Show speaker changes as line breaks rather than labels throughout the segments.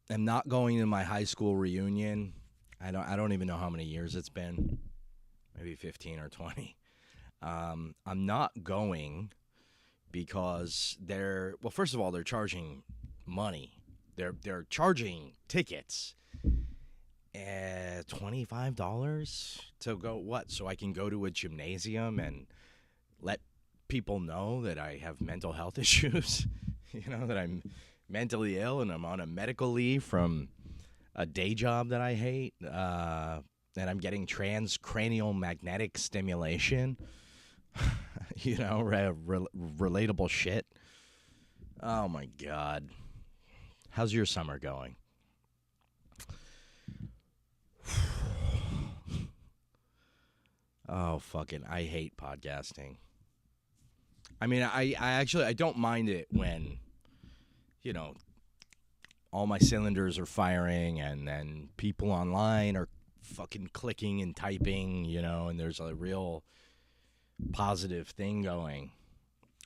am not going to my high school reunion. I don't even know how many years it's been. Maybe 15 or 20. I'm not going because well, first of all, they're charging money. They're charging tickets. $25 to go what? So I can go to a gymnasium and let people know that I have mental health issues. That I'm mentally ill and I'm on a medical leave from a day job that I hate. And I'm getting transcranial magnetic stimulation. Relatable shit. Oh my God. How's your summer going? Oh, fucking, I hate podcasting. I mean, I actually, I don't mind it when, you know, all my cylinders are firing and then people online are fucking clicking and typing, and there's a real positive thing going.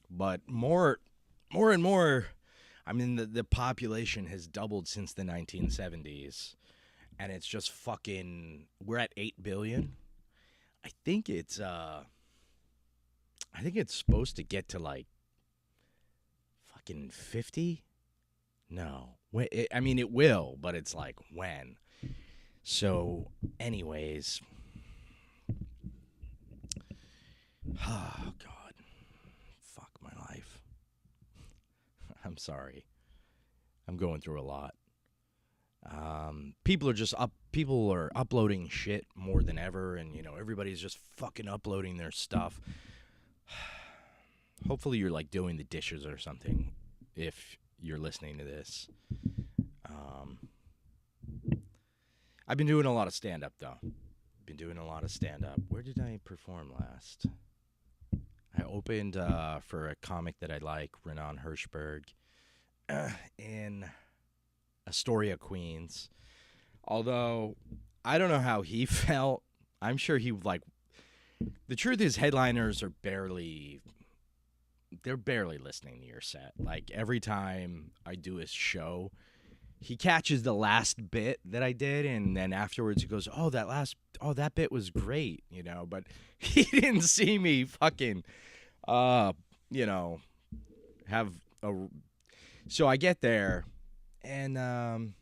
But more and more, I mean, the population has doubled since the 1970s, and it's just fucking. We're at 8 billion. I think it's supposed to get to like fucking 50. No, I mean it will, but it's like when. So, anyways, oh God, fuck my life. I'm sorry. I'm going through a lot. People are uploading shit more than ever, and everybody's just fucking uploading their stuff. Hopefully, you're like doing the dishes or something. If you're listening to this, I've been doing a lot of stand up though. Where did I perform last? I opened for a comic that I like, Renan Hirschberg, in Astoria, Queens. Although I don't know how he felt. I'm sure he like. The truth is, headliners are they're barely listening to your set. Like every time I do a show, he catches the last bit that I did, and then afterwards he goes, that bit was great, but he didn't see me fucking, you know, have a. So I get there, and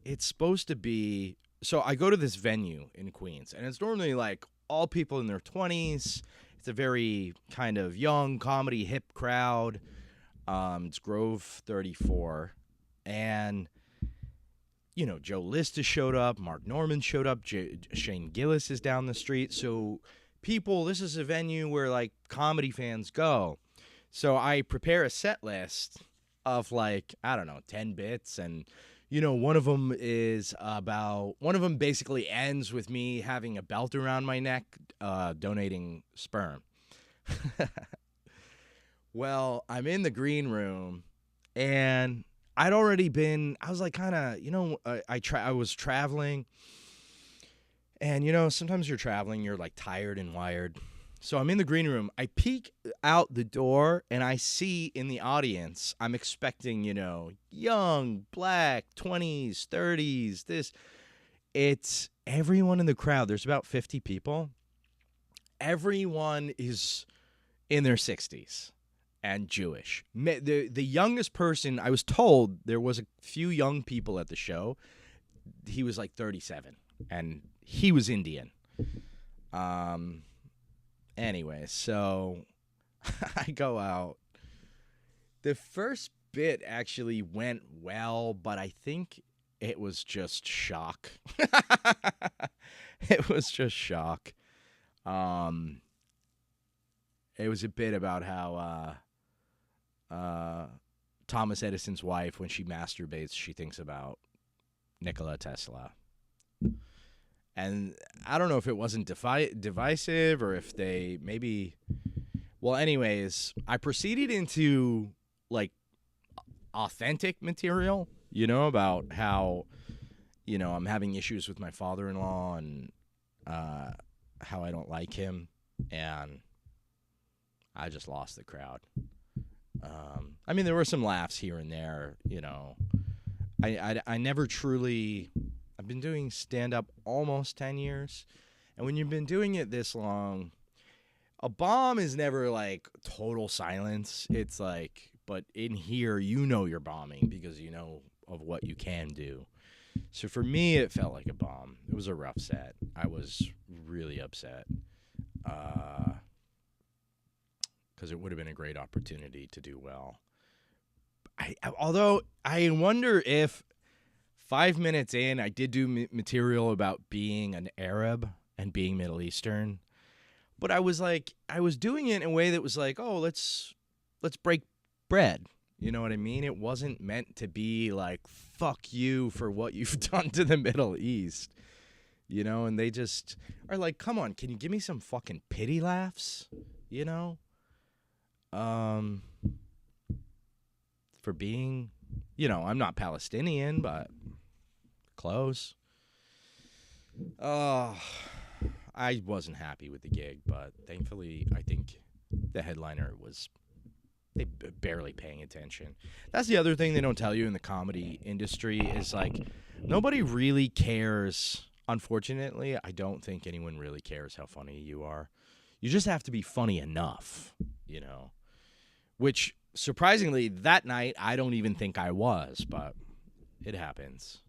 it's supposed to be. So I go to this venue in Queens, and it's normally like all people in their 20s. It's a very kind of young comedy hip crowd. It's Grove 34. And, Joe List has showed up. Mark Norman showed up. Shane Gillis is down the street. So this is a venue where, like, comedy fans go. So I prepare a set list of, like, I don't know, 10 bits. And, one of them basically ends with me having a belt around my neck, donating sperm. Well, I'm in the green room, and I was like kind of, I was traveling, and, sometimes you're traveling, you're like tired and wired. So I'm in the green room. I peek out the door, and I see in the audience, I'm expecting, young, black, 20s, 30s, it's everyone in the crowd. There's about 50 people. Everyone is in their 60s and Jewish. The youngest person, I was told there was a few young people at the show. He was like 37, and he was Indian. Anyway, so I go out. The first bit actually went well, but I think it was just shock. It was just shock. It was a bit about how Thomas Edison's wife, when she masturbates, she thinks about Nikola Tesla. And I don't know if it wasn't divisive or if they maybe. Well, anyways, I proceeded into like authentic material, about how, I'm having issues with my father-in-law and how I don't like him, and I just lost the crowd. I mean, there were some laughs here and there, I never truly. I've been doing stand-up almost 10 years. And when you've been doing it this long, a bomb is never like total silence. It's like, but in here, you know you're bombing because you know of what you can do. So for me, it felt like a bomb. It was a rough set. I was really upset because it would have been a great opportunity to do well. Although I wonder if 5 minutes in, I did do material about being an Arab and being Middle Eastern, but I was doing it in a way that was like, oh, let's break bread. You know what I mean? It wasn't meant to be like, fuck you for what you've done to the Middle East. You know, and they just are like, come on, can you give me some fucking pity laughs? You know? For being, you know, I'm not Palestinian, but close. I wasn't happy with the gig, but thankfully I think the headliner was barely paying attention. That's the other thing they don't tell you in the comedy industry is like nobody really cares. Unfortunately, I don't think anyone really cares how funny you are. You just have to be funny enough, you know, which surprisingly that night I don't even think I was, but it happens.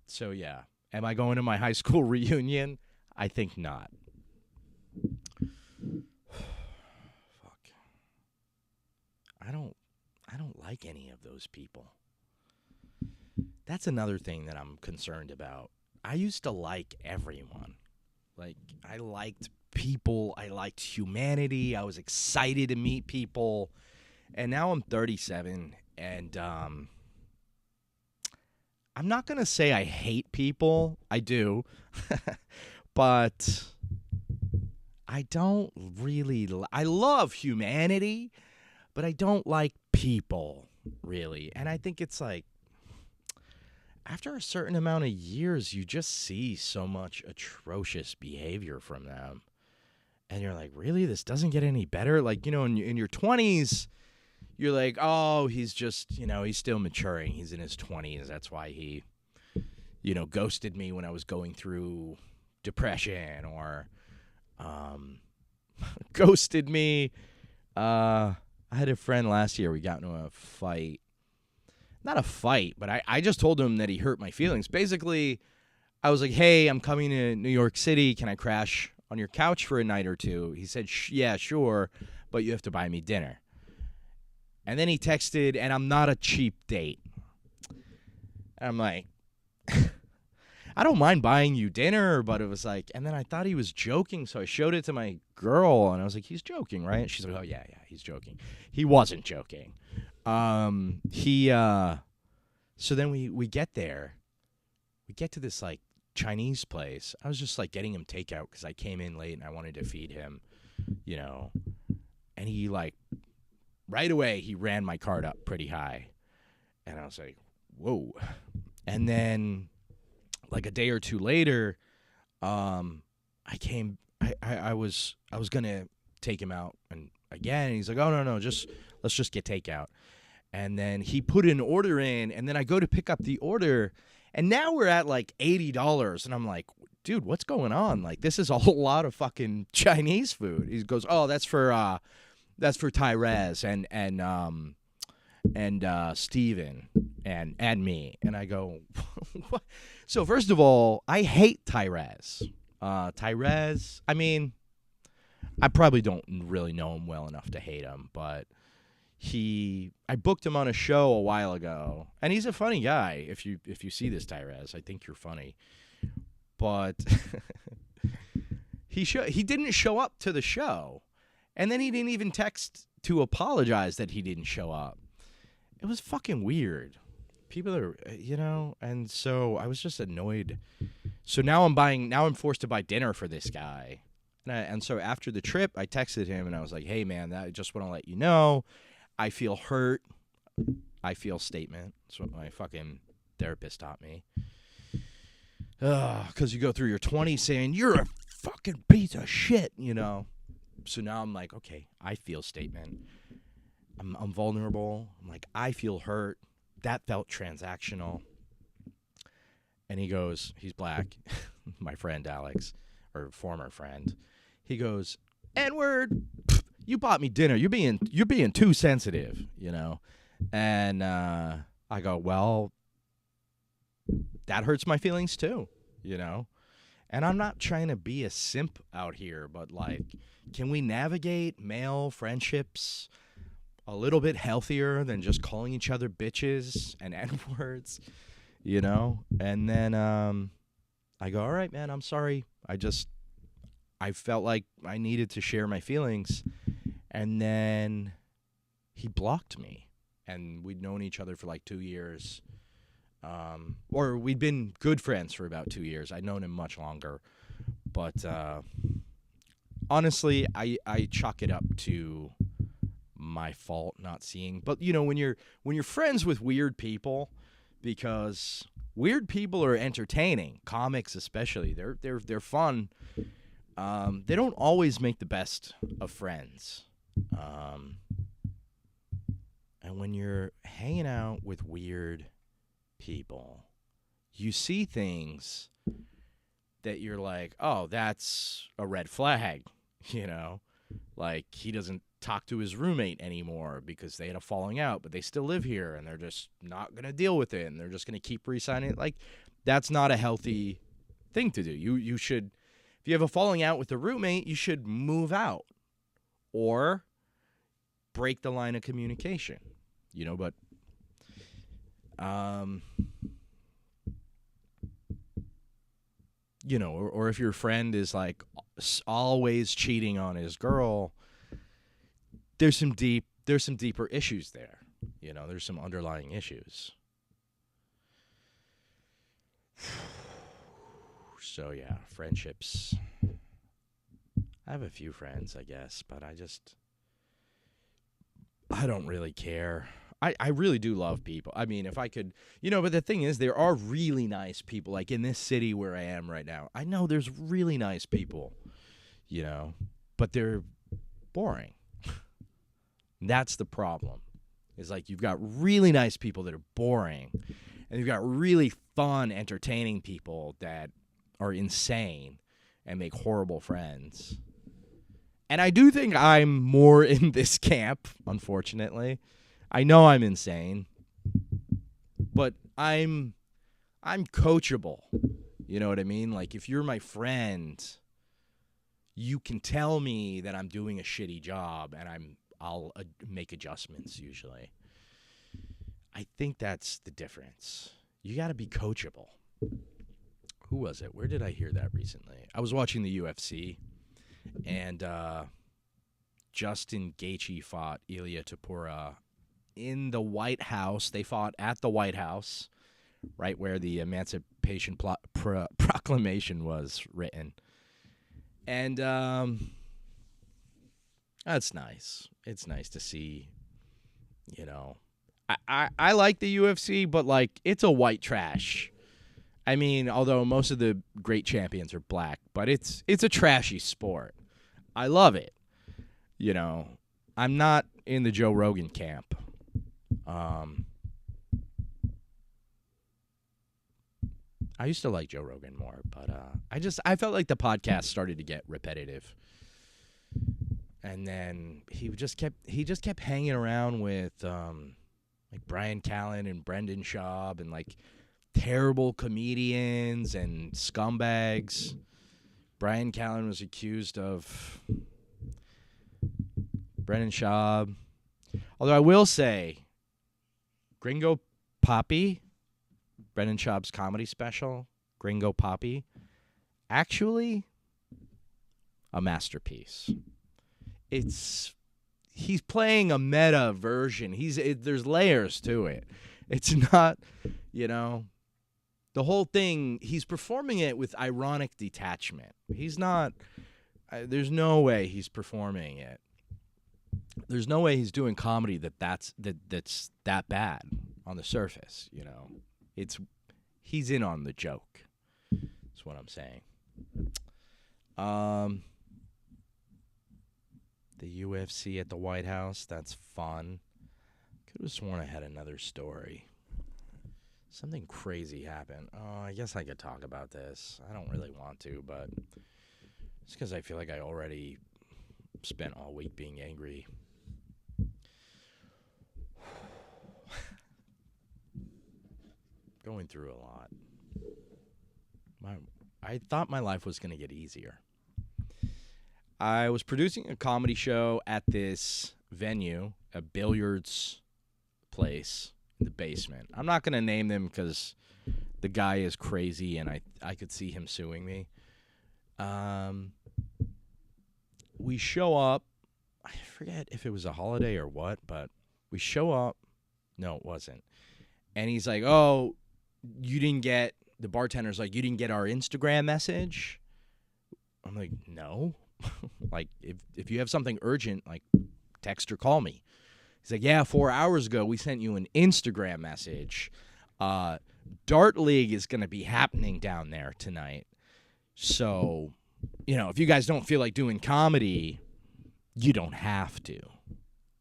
So yeah, am I going to my high school reunion? I think not. Fuck. I don't like any of those people. That's another thing that I'm concerned about. I used to like everyone. Like, I liked people. I liked humanity. I was excited to meet people. And now I'm 37, and I'm not going to say I hate people. I do. But I don't really... I love humanity, but I don't like people, really. And I think it's like, after a certain amount of years, you just see so much atrocious behavior from them. And you're like, really? This doesn't get any better? Like, you know, in your 20s, you're like, oh, he's just, you know, he's still maturing. He's in his 20s. That's why he, you know, ghosted me when I was going through depression or ghosted me. I had a friend last year. We got into a fight. Not a fight, but I just told him that he hurt my feelings. Basically, I was like, hey, I'm coming to New York City. Can I crash on your couch for a night or two? He said, yeah, sure, but you have to buy me dinner. And then he texted, and I'm not a cheap date. And I'm like, I don't mind buying you dinner, but it was like, and then I thought he was joking, so I showed it to my girl, and I was like, he's joking, right? And she's like, oh, yeah, he's joking. He wasn't joking. So then we get there. We get to this, like, Chinese place. I was just, like, getting him takeout because I came in late and I wanted to feed him, you know. And he, like, right away, he ran my card up pretty high. And I was like, whoa. And then, like, a day or two later, I was going to take him out and again. And he's like, oh, no, let's just get takeout. And then he put an order in, and then I go to pick up the order, and now we're at like $80. And I'm like, dude, what's going on? Like, this is a whole lot of fucking Chinese food. He goes, oh, that's for Tyrez and Steven and me. And I go, what? So first of all, I hate Tyrez. Tyrez, I mean, I probably don't really know him well enough to hate him, but I booked him on a show a while ago, and he's a funny guy. If you see this, Tyrez, I think you're funny. But he didn't show up to the show, and then he didn't even text to apologize that he didn't show up. It was fucking weird. People are, you know, and so I was just annoyed. So now I'm forced to buy dinner for this guy. And so after the trip, I texted him, and I was like, hey, man, I just want to let you know, I feel hurt. I feel statement. That's what my fucking therapist taught me. Because you go through your 20s saying, you're a fucking piece of shit, you know. So now I'm like, okay, I feel statement. I'm vulnerable. I'm like, I feel hurt. that felt transactional. And he goes, he's black, my friend Alex, or former friend. He goes, N-word, you bought me dinner. You're being too sensitive, you know. And I go, well, that hurts my feelings too, you know. And I'm not trying to be a simp out here, but like, can we navigate male friendships a little bit healthier than just calling each other bitches and N-words, you know? And then I go, all right, man, I'm sorry. I felt like I needed to share my feelings. And then he blocked me. And we'd known each other for like 2 years. Or we'd been good friends for about 2 years. I'd known him much longer. But honestly, I chalk it up to my fault not seeing. But you know, when you're friends with weird people, because weird people are entertaining, comics especially, they're fun. They don't always make the best of friends. And when you're hanging out with weird people, you see things that you're like, oh, that's a red flag, you know? Like, he doesn't talk to his roommate anymore because they had a falling out, but they still live here, and they're just not going to deal with it, and they're just going to keep re-signing it. Like, that's not a healthy thing to do. You should, if you have a falling out with a roommate, you should move out or break the line of communication, you know, but you know, or if your friend is like always cheating on his girl, there's some deeper issues there. You know, there's some underlying issues. So yeah, friendships. I have a few friends, I guess, but I don't really care. I really do love people. I mean, if I could, you know, but the thing is, there are really nice people. Like in this city where I am right now, I know there's really nice people, you know, but they're boring. That's the problem. Is like you've got really nice people that are boring, and you've got really fun, entertaining people that are insane and make horrible friends. And I do think I'm more in this camp, unfortunately. I know I'm insane, but I'm coachable. You know what I mean? Like, if you're my friend, you can tell me that I'm doing a shitty job, and I'll make adjustments usually. I think that's the difference. You got to be coachable. Who was it? Where did I hear that recently? I was watching the UFC, and Justin Gaethje fought Ilia Topuria in the White House. They fought at the White House, right where the Emancipation Proclamation was written. And that's nice. It's nice to see, you know. I like the UFC, but, like, it's a white trash. I mean, although most of the great champions are black, but it's a trashy sport. I love it. You know, I'm not in the Joe Rogan camp. I used to like Joe Rogan more, but I felt like the podcast started to get repetitive. And then he just kept hanging around with like Brian Callen and Brendan Schaub and like terrible comedians and scumbags. Brian Callen was accused of Brendan Schaub. Although I will say, Gringo Poppy, Brendan Schaub's comedy special, Gringo Poppy, actually a masterpiece. He's playing a meta version. There's layers to it. It's not, you know, the whole thing. He's performing it with ironic detachment. He's not. There's no way he's performing it. There's no way he's doing comedy that's that bad on the surface. You know, he's in on the joke. That's what I'm saying. The UFC at the White House, that's fun. Could have sworn I had another story. Something crazy happened. Oh, I guess I could talk about this. I don't really want to, but it's because I feel like I already spent all week being angry. Going through a lot. I thought my life was going to get easier. I was producing a comedy show at this venue, a billiards place in the basement. I'm not going to name them because the guy is crazy and I could see him suing me. We show up. I forget if it was a holiday or what, but we show up. No, it wasn't. And he's like, oh, you didn't get, the bartender's like, you didn't get our Instagram message? I'm like, no. Like, if you have something urgent, like, text or call me. He's like, yeah, 4 hours ago, we sent you an Instagram message. Dart League is going to be happening down there tonight. So, if you guys don't feel like doing comedy, you don't have to.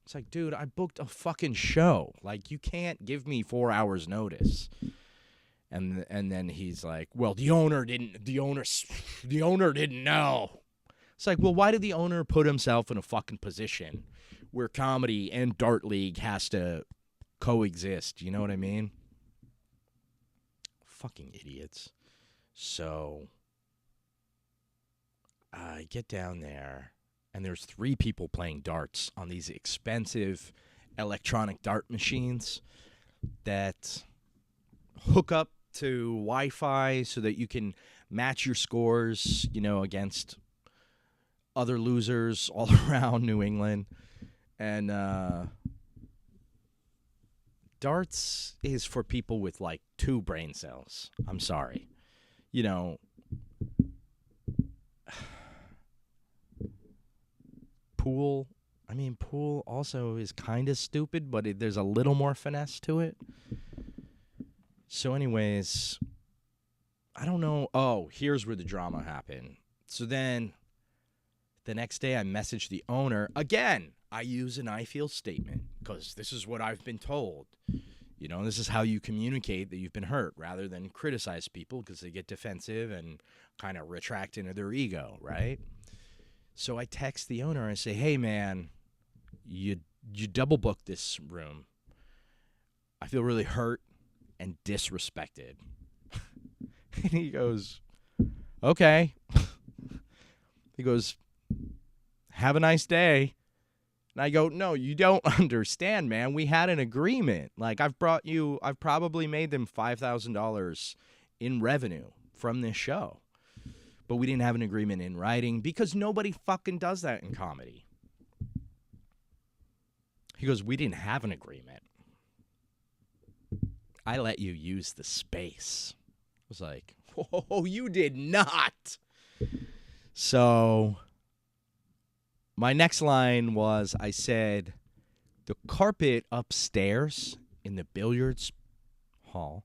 It's like, dude, I booked a fucking show. Like, you can't give me 4 hours notice. And then he's like, well, the owner didn't know. It's like, well, why did the owner put himself in a fucking position where comedy and Dart League has to coexist? You know what I mean? Fucking idiots. So I get down there, and there's 3 people playing darts on these expensive electronic dart machines that hook up to Wi-Fi so that you can match your scores, against other losers all around New England. And darts is for people with, like, 2 brain cells. I'm sorry. Pool also is kind of stupid, but there's a little more finesse to it. So anyways, I don't know. Oh, here's where the drama happened. So then the next day I messaged the owner. Again, I use an I feel statement because this is what I've been told. This is how you communicate that you've been hurt rather than criticize people because they get defensive and kind of retract into their ego, right? So I text the owner and say, hey, man, you double booked this room. I feel really hurt and disrespected. And he goes, okay. He goes, have a nice day. And I go, no, you don't understand, man. We had an agreement. Like, I've probably made them $5,000 in revenue from this show. But we didn't have an agreement in writing because nobody fucking does that in comedy. He goes, we didn't have an agreement. I let you use the space. I was like, oh, you did not. So my next line was, I said, the carpet upstairs in the billiards hall,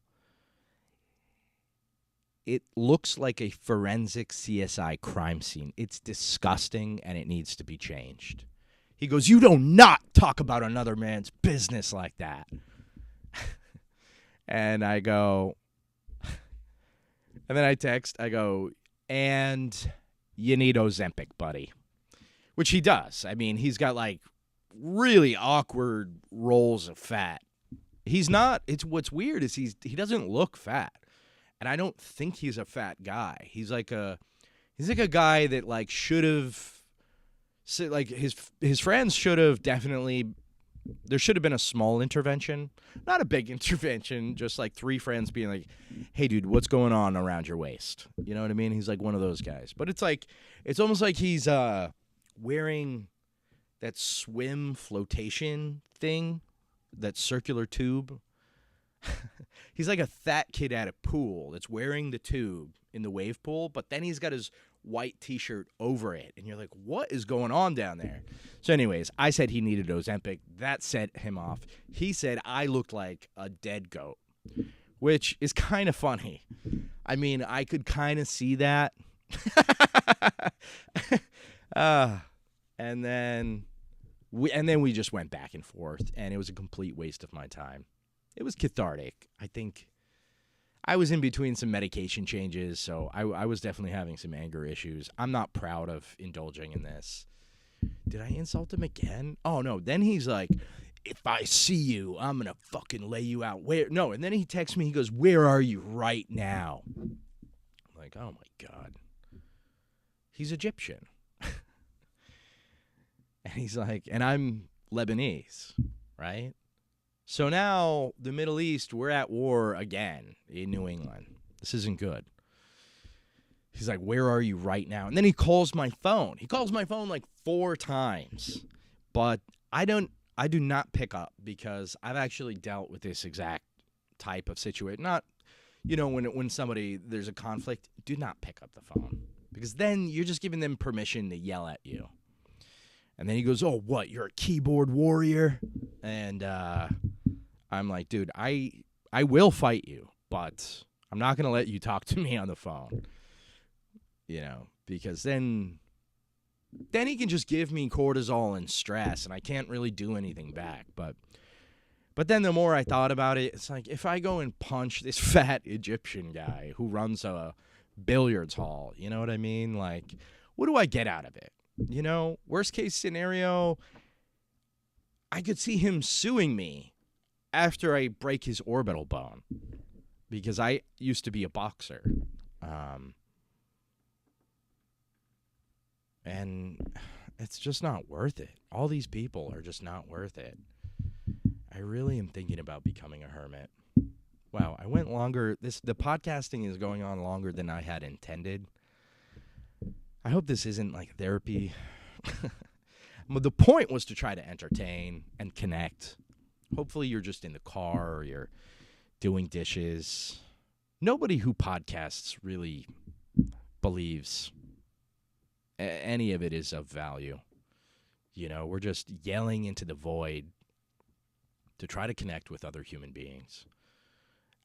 it looks like a forensic CSI crime scene. It's disgusting, and it needs to be changed. He goes, you do not talk about another man's business like that. And I go, and then I text, I go, and you need Ozempic, buddy. Which he does. I mean, he's got, like, really awkward rolls of fat. He's not, what's weird is he doesn't look fat. And I don't think he's a fat guy. He's like a guy that, like, should have, like, his friends should have definitely, there should have been a small intervention, not a big intervention, just like 3 friends being like, hey, dude, what's going on around your waist? You know what I mean? He's like one of those guys. But it's almost like he's wearing that swim flotation thing, that circular tube. He's like a fat kid at a pool that's wearing the tube in the wave pool, but then he's got his white T-shirt over it, and you're like, what is going on down there? So anyways, I said he needed Ozempic. That set him off. He said I looked like a dead goat, which is kind of funny. I mean, I could kind of see that. And then we just went back and forth, and it was a complete waste of my time. It was cathartic. I think I was in between some medication changes, so I was definitely having some anger issues. I'm not proud of indulging in this. Did I insult him again? Oh, no. Then he's like, if I see you, I'm going to fucking lay you out. Where? No, and then he texts me. He goes, where are you right now? I'm like, oh, my God. He's Egyptian. And he's like, and I'm Lebanese, right? So now the Middle East, we're at war again in New England. This isn't good. He's like, where are you right now? And then he calls my phone. He calls my phone like 4 times. But I do not pick up because I've actually dealt with this exact type of situation. Not, when somebody, there's a conflict, do not pick up the phone. Because then you're just giving them permission to yell at you. And then he goes, oh, what, you're a keyboard warrior? And I'm like, dude, I will fight you, but I'm not going to let you talk to me on the phone. Because then he can just give me cortisol and stress, and I can't really do anything back. But then the more I thought about it, it's like, if I go and punch this fat Egyptian guy who runs a billiards hall, you know what I mean? Like, what do I get out of it? Worst case scenario, I could see him suing me after I break his orbital bone, because I used to be a boxer. And it's just not worth it. All these people are just not worth it. I really am thinking about becoming a hermit. Wow, I went longer. The podcasting is going on longer than I had intended. I hope this isn't like therapy. The point was to try to entertain and connect. Hopefully you're just in the car or you're doing dishes. Nobody who podcasts really believes any of it is of value. We're just yelling into the void to try to connect with other human beings.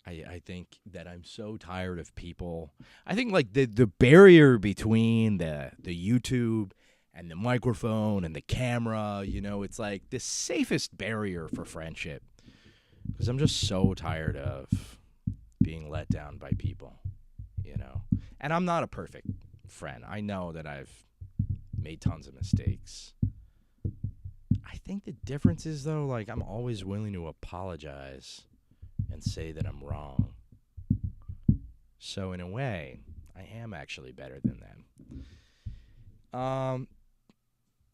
I think that I'm so tired of people. I think like the barrier between the YouTube and the microphone and the camera, it's like the safest barrier for friendship. Because I'm just so tired of being let down by people, And I'm not a perfect friend. I know that I've made tons of mistakes. I think the difference is, though, like, I'm always willing to apologize and say that I'm wrong. So in a way, I am actually better than them.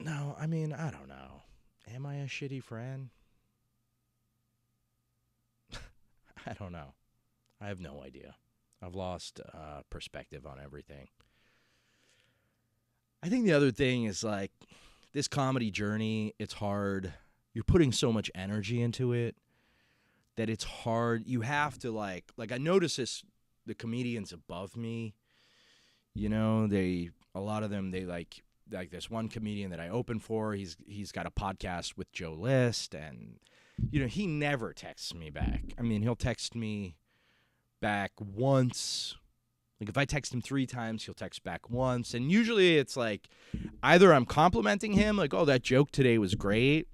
No, I mean, I don't know. Am I a shitty friend? I don't know. I have no idea. I've lost perspective on everything. I think the other thing is, like, this comedy journey, it's hard. You're putting so much energy into it that it's hard. You have to, like I notice this, the comedians above me, a lot of them, they like this one comedian that I open for, he's got a podcast with Joe List, and, he never texts me back. I mean, he'll text me back once. Like, if I text him 3 times, he'll text back once. And usually it's like, either I'm complimenting him, like, oh, that joke today was great,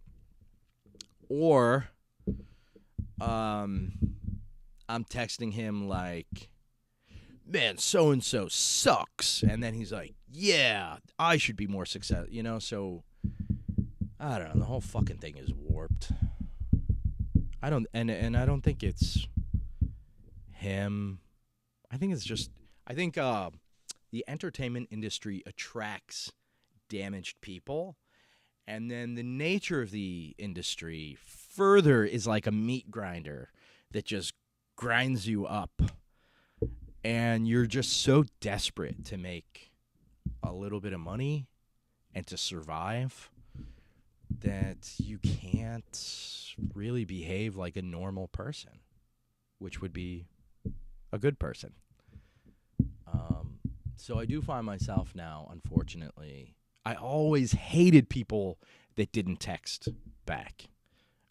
or I'm texting him like, man, so-and-so sucks. And then he's like, yeah, I should be more successful, So, I don't know. The whole fucking thing is warped. I don't think it's him. I think it's just, the entertainment industry attracts damaged people. And then the nature of the industry further is like a meat grinder that just grinds you up. And you're just so desperate to make a little bit of money and to survive that you can't really behave like a normal person, which would be a good person. So I do find myself now, unfortunately, I always hated people that didn't text back.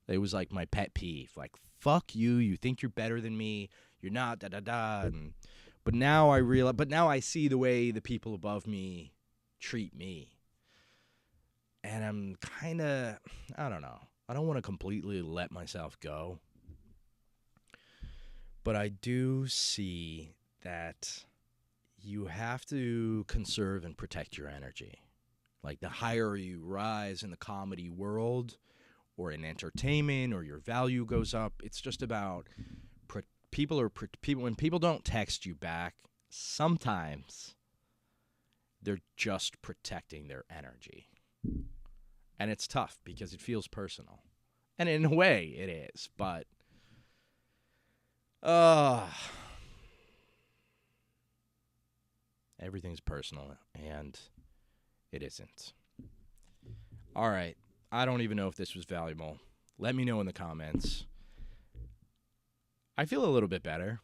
It was like my pet peeve. Like, fuck you. You think you're better than me. You're not, da-da-da. But now I realize, now I see the way the people above me treat me. And I'm kind of, I don't know. I don't want to completely let myself go. But I do see that you have to conserve and protect your energy. Like the higher you rise in the comedy world or in entertainment or your value goes up, it's just about when people don't text you back, sometimes they're just protecting their energy. And it's tough because it feels personal. And in a way it is, but everything's personal and it isn't. All right. I don't even know if this was valuable. Let me know in the comments. I feel a little bit better.